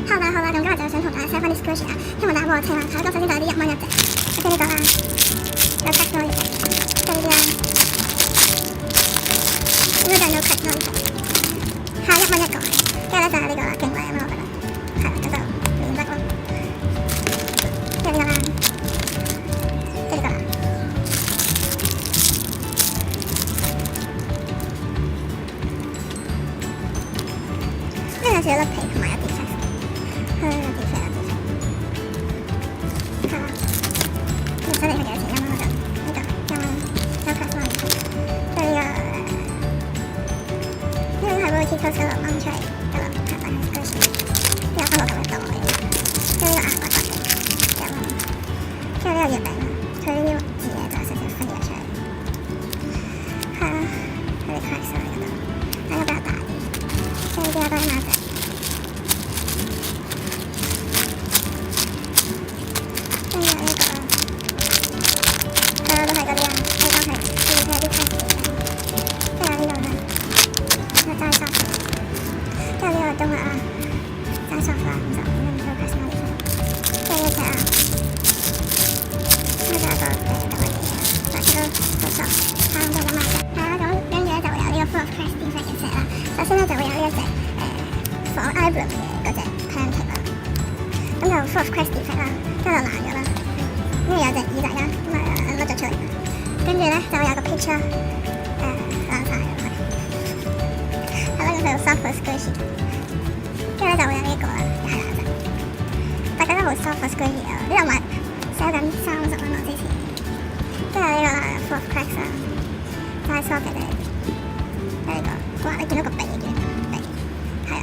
好啦，咁今日就想同大家 share 翻啲 squishy 啊，希望大家幫我清啦。咁首先就係啲1蚊1隻，跟住呢個啦，有 cut 多嘅，跟住呢啲啦，應該就有 cut 多嘅，係1蚊1個，跟住咧就係呢個啦，勁貴啊嘛我覺得，係啦，咁就連得咯，跟住呢個啦，跟住呢個啦，呢個有少少甩皮同埋有啲啡，有啲啡。真係係幾多錢？1蚊我就呢個1蚊，有 cut 多嘅，跟住呢個係會 keep 到6蚊出嚟㗎啦，係咪？squishy 有分6嚿1個嘅，跟住呢個硬骨骨嘅1蚊，跟住呢個月餅啦，佢呢啲字咧就有少少分咗出嚟，係啊，佢哋 crack 咗喺嗰度，但係比較大啲，跟住呢個都係馬仔。動物啊，齋索啦，咁就應該唔會 press 到嘅。跟住呢隻啊，呢個就係個動物嚟嘅，但係都好索，差唔多1蚊隻。係啦，咁跟住咧就會有呢個 full of crest defect 嘅 set 啦。首先咧就會有呢一隻仿 eyebrow 嘅嗰隻 pancake 啦，咁就 full of crest defect 啦，跟住就爛咗啦。跟住有隻耳仔啦，咁啊甩咗出嚟。跟住咧就會有個 peach 啦，爛曬啦，係啦，咁佢好 soft 好 squishy。跟住咧就會有呢一個啦，又係爛隻，大家都好 soft squishy 啊！呢度買 sell 緊30蚊我之前，跟住呢個啦 full of cracks 啦，就係 soft 嘅啫。有呢個，哇！你見到個鼻嘅鼻，係啊。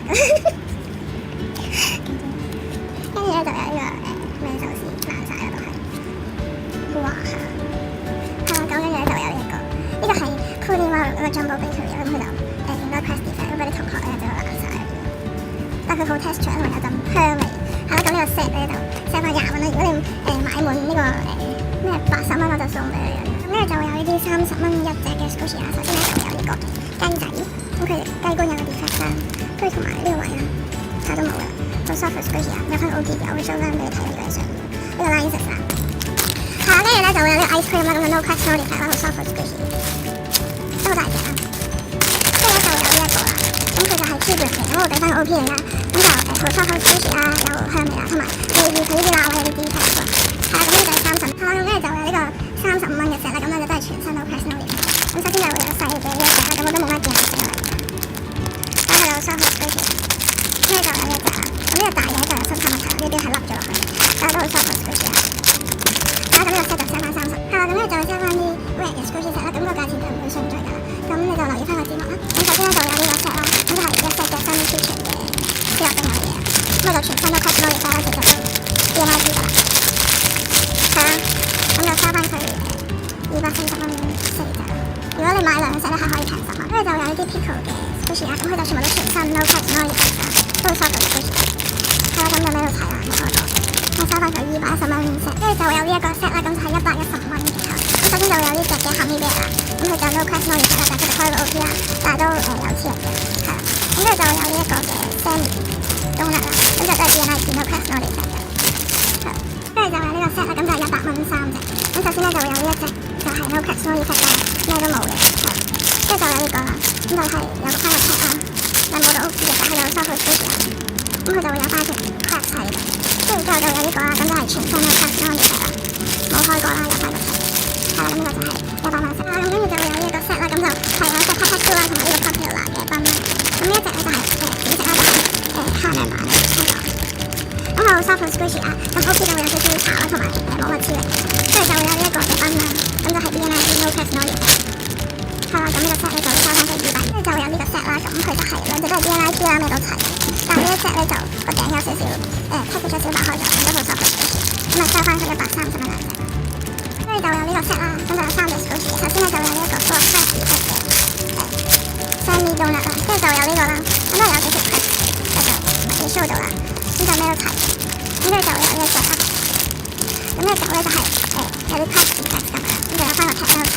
跟住咧就有呢個咩壽司爛曬啦都係，哇！係啦，咁跟住咧就會有呢一個，呢個係 Pudding Wow 嗰個 Jumbo Bakery 咁佢就勁多 crust defect，咁嗰啲同學咧就會爛曬。但佢好 texture 同埋有陣香味，係啦，咁呢個 set 咧就 set 翻20蚊啦。如果你買滿呢個咩80蚊，我就送俾你啦。咁咧就會有呢啲30蚊1隻嘅 squishy 啊。首先咧就會有呢個雞仔，咁佢雞冠有個 defect 啦，跟住同埋呢個位啦，睇都冇啦，好 soft squishy 啊，有翻 OG 嘅，我會 show 翻俾你睇呢個相。呢個 line 啦，係啦，跟住咧就會有啲 ice cream 啦，咁樣 no cracks no defect 啦，好 soft squishy，都好大隻啊。跟住咧就會有呢一個啦，咁佢就係 cubic 嘅，咁我俾翻個 OP 你啦。咁就好 soft 好 squishy 啦，有香味啦，同埋你預佢呢啲啦，我有啲 detail 喎。係啦，咁呢就係30，係啦，咁跟住就有呢個35蚊嘅 set 啦，咁咧就都係全身都 cracks no defect。咁首先就會有細嘅呢一隻啦，咁我都冇乜見顏色啦，咁佢有 soft 好 squishy。跟住就有呢一隻啦，咁呢個大嘅就有濕透問題，呢啲係凹咗落去，但係都好 soft 好 squishy 啦。係啦，咁呢個 set 就 sell 翻30，係啦，咁咧就 sell 翻啲 red 嘅 squishy set 啦，咁個價錢就唔會順序㗎啦。咁你就留意翻個字幕啦。咁首先咧就會有呢個 set 啦，咁就係一 set 嘅 semi kitchen 嘅之後定有嘢，咁就全身都 cracks no defect 啦，其實都 DIY 㗎啦，係啦，咁就 sell 翻佢240蚊4隻啦。如果你買2隻咧係可以平10蚊。跟住就有呢啲 pickle 嘅 squishy 啦，咁佢就全部都全身 no cracks no defect 啦，都好 soft 嘅 squishy。係啦，咁就咩都齊啦，冇錯咗。我 sell 翻佢210蚊set，跟住就會有呢一個 set 啦，咁就係115蚊嘅頭。咁首先就會有呢隻嘅 honey bear 啦，咁佢就 no cracks no defect 啦，但係佢就開到 OK 啦，但係都有黐人嘅，係啦。咁跟住就會有呢一個嘅 Sammy donut 啦，咁就都係 DIY no cracks no defect 嘅，係。跟住就有呢個 set 啦，咁就係100蚊3隻。咁首先咧就會有呢一隻就係 no cracks no defect 啦，咩都冇嘅，係。跟住就有呢個啦，咁就係有個 final pack 啦，但係冇到 OK 嘅，但係有 soft 好 squishy 啦。咁佢就會有翻條 cracks 喺度，跟住之後就會有呢個啦，咁就係全身都 cracks no defect 啦，冇開過啦，有翻個齊。係啦，咁呢個就係100蚊 set 啦，咁跟住就會有呢一個 set 啦，咁就係有一隻 pat pat shoe 啦，同埋呢個 popular 嘅 bun 啦。咁呢一隻咧就係紫色啦，就係蝦靚版嚟嘅，咁係好 soft 好 squishy 啊，咁 OK 就會有少少茶啦，同埋冇乜黐力，跟住就會有呢一個嘅 bun 啦，咁就係 DIY no cracks no defect。係啦，咁呢個 set 咧就會收翻佢200，跟住就會有呢個 set 啦，咁佢就係兩隻都係 DIY 啦，咩都齊。但係呢一隻咧就個頂有少少剔咗少少爆開咗，咁都好 soft 好 squishy，咁啊收翻佢130蚊兩隻。跟住就會有呢個 set 啦，咁就有3隻 squishy。首先咧就會有呢一個 full of cracks defect 嘅Sammy donut 啦，跟住就會有呢個啦，咁都係有少少 cracks，就未 show 到啦，咁就咩都齊。咁跟住就會有呢一隻啦，咁呢個咧就係有啲 cracks defect 咁樣，咁就有翻個 tag 咩都齊。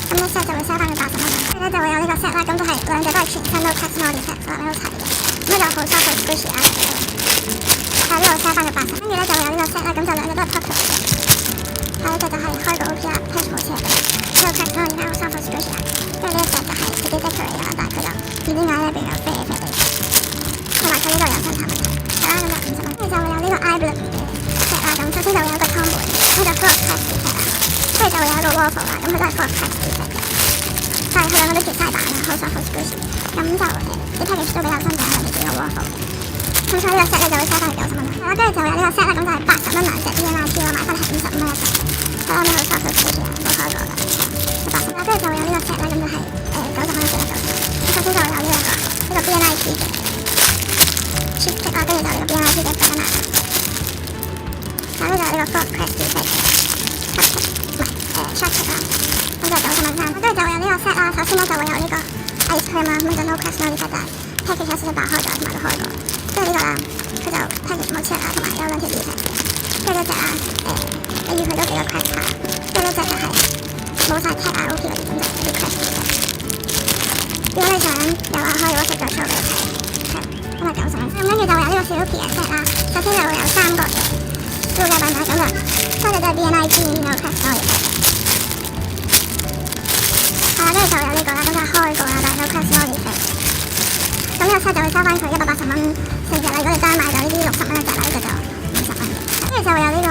咁呢 set 就會收翻佢80蚊。跟住咧就會有呢個 set 啦，咁就係兩隻都係全身都 cracks no defect 啦，咩都齊嘅，咁就好 soft 好 squishy 啦。80，跟住咧就會有呢個 set 啦，咁就兩隻都係 popular 嘅。下一隻就係開個 OP 啦 ，patch 冇車嘅，呢個 crack 咯，而家好 soft squishy 啊。跟住呢一隻就係自己 decorate 啦，但係佢就唔知點解咧比較啡啡地，同埋佢呢個有生產問題。係啦，咁就50蚊。跟住就會有呢個 eye bloom 嘅 set 啦，咁首先就會有一個 tomboy，咁就 full of cracks 嘅 set 啦，跟住就會有一個 waffle 啦，咁佢都係 full of cracks 嘅 set 嘅。但係佢兩個都絕晒版啦，好 soft squishy。咁就啲 package 都比較新淨，尤其是個 waffle 嘅。咁所以呢個 set 咧就會收翻去90蚊啦。係啦，跟住就會有呢個 set 啦，咁就係80蚊兩隻 BNIT 咯，買翻係55蚊一隻。係啦，咁好 soft squishy 啊，冇開過㗎，就80蚊啦。跟住就會有呢個 set 啦，咁就係90蚊一隻啦，90蚊。咁首先就會有呢個 BNIT 嘅 cheap cake 啦，跟住就呢個 BNIT 嘅 banana 啦。咁呢就係呢個 full crust 嘅 set 嘅 short cake 啦，咁就90蚊3。跟住就會有呢個 set 啦，首先咧就會有呢個 ice cream 啦，咁就 no crust no defect 啦。package 有少少爆開咗，同埋都開過。跟住呢個啦，佢就 package 冇黐啦，同埋有兩條 defect 嘅。跟住呢隻啦，你預佢都幾個 crack 下。跟住呢隻就係冇晒 tag 啊 OP 嗰啲，咁就啲 crack 嘅。如果你想有話開嘅話，就再 show 俾你睇。係，咁就90蚊。咁跟住就會有呢個小 P 嘅 set 啦。首先就會有3個嘅 blue 嘅品牌，咁就3隻都係 BNIT no crust no defect 嘅。係啦，跟住就有呢個啦，咁就開過啦，但係 no crust no defect。咁呢個 set 就會收翻佢180蚊4隻啦。如果你單買就呢啲60蚊一隻啦，呢隻就50蚊。跟住就會有呢個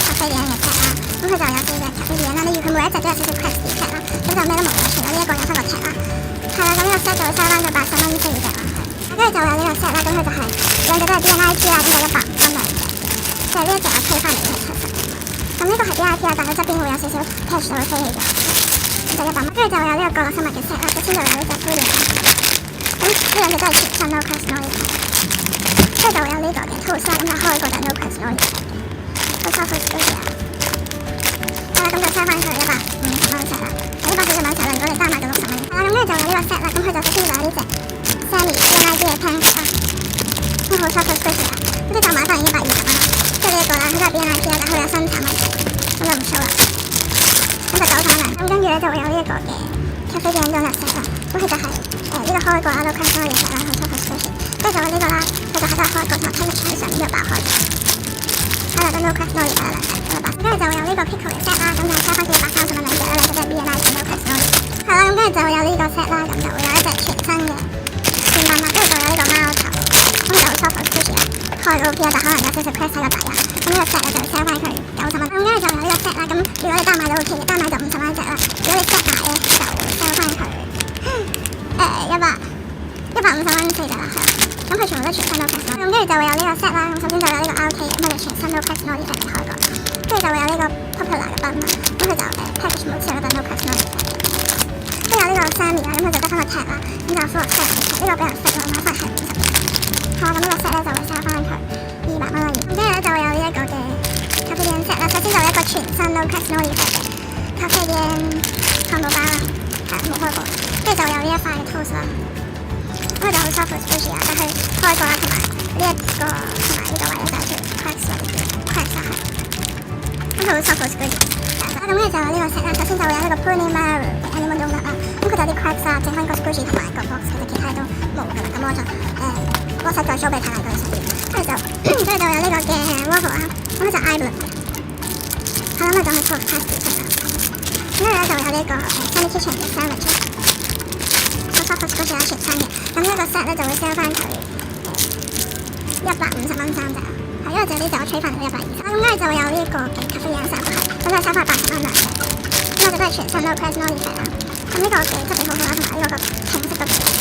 咖啡點嘅 set 啦。咁佢就有4隻咖啡點啦。你預佢每一隻都有少少 crust 嘅 set 啦，咁就咩都冇啦，除咗呢一個有翻個 tag 啦。係啦，咁呢個 set 就會收翻佢80蚊4隻啦。跟住就會有呢個 set 啦，咁佢就係兩隻都係 BNIT 啦，咁就100蚊兩隻。就係呢一隻我推翻嚟嘅係70嘅。咁呢個係 BNIT 啦，但係佢側邊會有少少 patch 就會飛起咗，就100蚊。跟住就會有呢個角落生物嘅 set 啦，首先就會有呢隻 fruity 啦。咁呢兩隻都係全新 no crust no defect，跟住就會有呢個嘅 toast 啦，咁就開過就 no crust no defect 嘅，好 soft squishy 啊。係啦，咁就收翻佢150蚊 set 啦，140蚊 set 啦，如果你單買就60蚊。係啦，咁跟住就有呢個 set 啦，咁佢就首先就有呢隻 Sammy BNIT 嘅 pancake 啦，咁好 soft squishy 啊，呢啲就買翻已經120蚊啦。跟住呢一個啦，佢都係 BNIT 啦，但係佢有生產問題，咁就唔 show 啦。咁就90蚊啦。咁跟住咧就會有呢一個嘅咖啡點 donut set 啦，咁佢就係呢個開過啦 no crust no defect 啦，好 soft squishy。跟住就會呢個啦，佢就係都係開過，同埋 package 喺上面都有爆開嘅。係啦，咁 no crust no defect 啦兩隻，咁就80。跟住就會有呢個 pickle 嘅 set 啦，咁就收翻佢130蚊兩隻啦，兩隻都係 BNIT no crust no defect。係啦，咁跟住就會有呢個 set 啦，咁就會有一隻全新嘅甜品啦，跟住就有呢個貓頭，咁就好 soft squishy 啦，開個 OP 啦，但可能有少少 crust 喺個底啦。咁呢個 set 咧就會收翻佢90蚊。咁跟住就有呢個 set 啦，咁如果你單買都 OK 嘅，單買就50蚊一隻啦。如果你 set 買咧就會收翻佢150蚊4隻啦，係啦。咁佢全部都全新 no crust。咁跟住就會有呢個 set 啦，咁首先就有呢個 RK，咁佢就全新 no crust no defect 開過。跟住就會有呢個 popular 嘅 bun 啦，咁佢就package 冇黐嗰個 no crust no defect。跟住有呢個 Sammy 啦，咁佢就得翻個 tag 啦，咁就 full of crust 嘅 tag，呢個俾人 fit 咯，買翻係50嘅。係啦，咁呢個 set 咧就會收翻佢200蚊啦。咁跟住咧就會有呢一個嘅咖啡點 set 啦，首先就有一個全新 no crust no defect 嘅咖啡點漢堡包啦，係冇開過。跟住就會有呢一塊嘅 toast 啦，咁佢就好 soft squishy 啊，但係開過啦，同埋呢一個同埋呢個位咧就係條 crust 位嘅 crust 啦，係。咁佢好 soft squishy。咁跟住就有呢個 set 啦，首先就會有呢個 Pony Maru 嘅 animal donut 啦，咁佢就有啲 cracks 啦，整翻個 squishy 同埋個 box， 其實其他都冇㗎啦。咁我就WhatsApp再 show 俾你睇下佢想點。跟住就有呢個嘅 waffle 啦，咁佢就 eye bloom 嘅，係啦，咁佢就係 soft crust 嘅 set 啦。咁跟住咧就會有呢個Sunny Kitchen 嘅 sandwich 啦，個 soft squishy 啦，全新嘅。咁呢個 set 咧就會 sell 翻佢150蚊3隻啦。因為這啲就我吹翻到120啦，咁跟住就會有呢一個嘅咖啡因3個係，咁就收翻80蚊兩隻，咁我哋都係全新 no crust no defect 啦。咁呢個嘅質地好好啦，同埋呢個拼色都幾靚。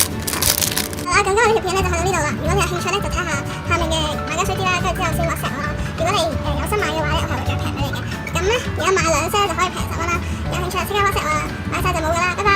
係啦，咁今日呢條片咧就去到呢度啦。如果你有興趣咧，就睇下下面嘅買家水啲啦，跟住之後先WhatsApp我啦。如果你有心買嘅話咧，我係會再平俾你嘅。咁咧而家買2 set 就可以平10蚊啦。有興趣就即刻WhatsApp我啦，買晒就冇㗎啦，拜拜。